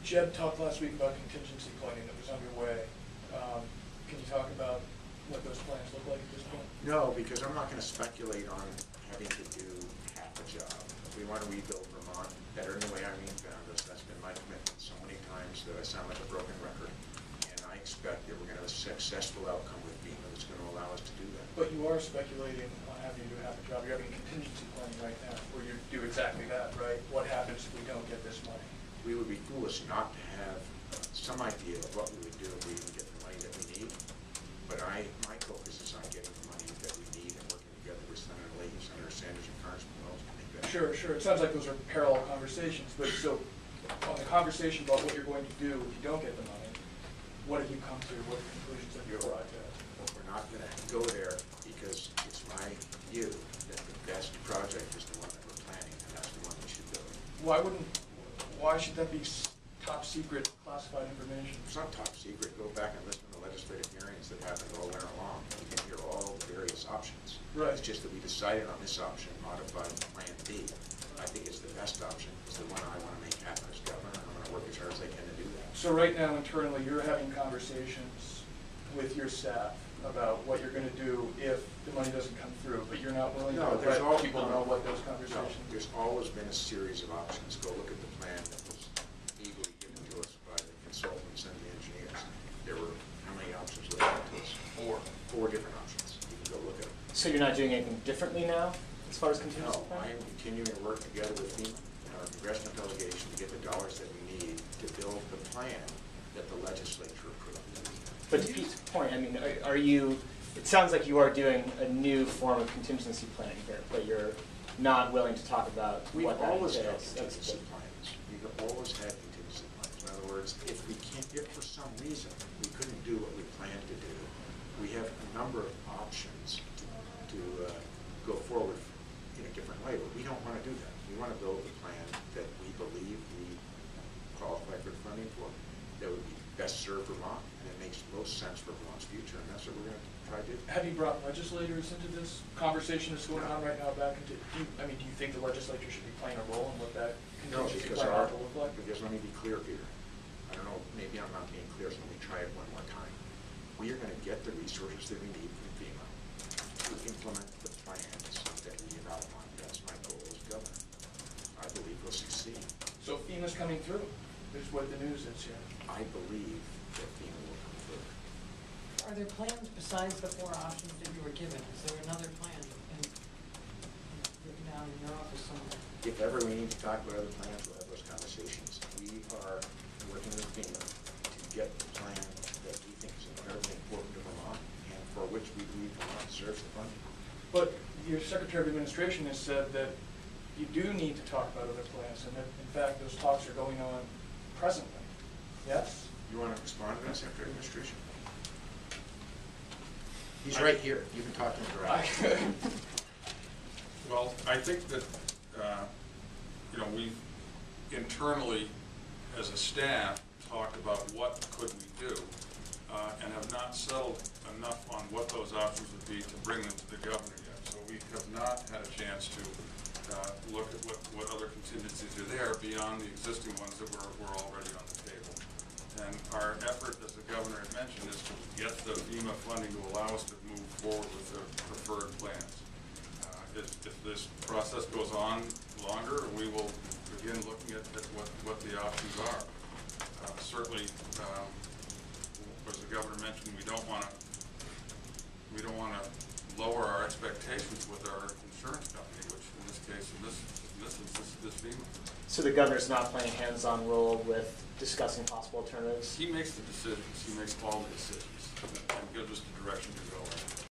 Jeb talked last week about contingency planning that was underway. Can you talk about what those plans look like at this point? No, because I'm not going to speculate on having to do half a job. We want to rebuild Vermont better than the way Irene found us. That's been my commitment so many times that I sound like a broken record. And I expect that we're going to have a successful outcome with FEMA that's going to allow us to do that. But you are speculating on having to do half a job. You're having contingency planning right now where you do exactly that, right? What happens if we don't get this money? We would be foolish not to have some idea of what we would do if we didn't get the money that we need. But my focus is on getting the money that we need and working together with Senator Leahy, Senator Sanders, and Congressman Wells to make that. Sure. It sounds like those are parallel conversations. But so, on the conversation about what you're going to do if you don't get the money, what have you come to? What conclusions have you arrived at? Well, we're not going to go there because it's my view that the best project is the one that we're planning, and that's the one we should build. Why should that be top secret classified information? It's not top secret. Go back and listen to the legislative hearings that happened all winter long. You can hear all the various options. Right. It's just that we decided on this option, modified Plan B. I think it's the best option. It's the one I want to make happen as governor, and I'm going to work as hard as I can to do that. So right now, internally, you're having conversations with your staff about what you're going to do if the money doesn't come through, but you're not willing to let people know what those conversations are. There's always been a series of options. Go look at the plan that was legally given to us by the consultants and the engineers. There were, how many options were given to us? Four different options. You can go look at them. So you're not doing anything differently now as far as contingency No, plan? I am continuing to work together with FEMA and our congressional delegation to get the dollars that we need to build the plan that the legislature approved. But to Pete's point, I mean, are you, it sounds like you are doing a new form of contingency planning here, but you're not willing to talk about what that We've always had entails. contingency plans. We've always had contingency plans. In other words, if for some reason we couldn't do what we planned to do, we have a number of options to go forward in a different way, but we don't want to do that. We want to build a plan that we believe we qualify for funding for, that would be best serve Vermont, and it makes most sense for Vermont's future, and that's what we're going to try to do. Have you brought legislators into this conversation that's going on right now back into, do you think the legislature should be playing a role in what that contingency plan ought to look like? Because let me be clear, Peter. I don't know, maybe I'm not being clear, so let me try it one more time. We are going to get the resources that we need from FEMA to implement the plans that we have outlined. That's my goal as governor. I believe we'll succeed. So FEMA's coming through, is what the news is here. I believe that FEMA will come through. Are there plans besides the four options that you were given? Is there another plan written down in your office somewhere? If ever we need to talk about other plans, we'll have those conversations. We are working with FEMA to get the plan that we think is incredibly important to Vermont and for which we believe Vermont deserves the funding. But your Secretary of Administration has said that you do need to talk about other plans, and that, in fact, those talks are going on presently. Yes? You want to respond to that, Secretary of Administration? He's right here. You can talk to him directly. Well, I think that we've internally, as a staff, talked about what could we do, and have not settled enough on what those options would be to bring them to the governor yet. So we have not had a chance to look at what other contingencies are there beyond the existing ones that were already on the table. And our effort, as the governor had mentioned, is to get the FEMA funding to allow us to move forward with the preferred plans. If this process goes on longer, we will begin looking at what the options are. Certainly, as the governor mentioned, we don't want to lower our expectations with our insurance company, which in this case, in this instance, is FEMA. So the governor's not playing a hands-on role with discussing possible alternatives? He makes the decisions. He makes all the decisions and gives us the direction to go in.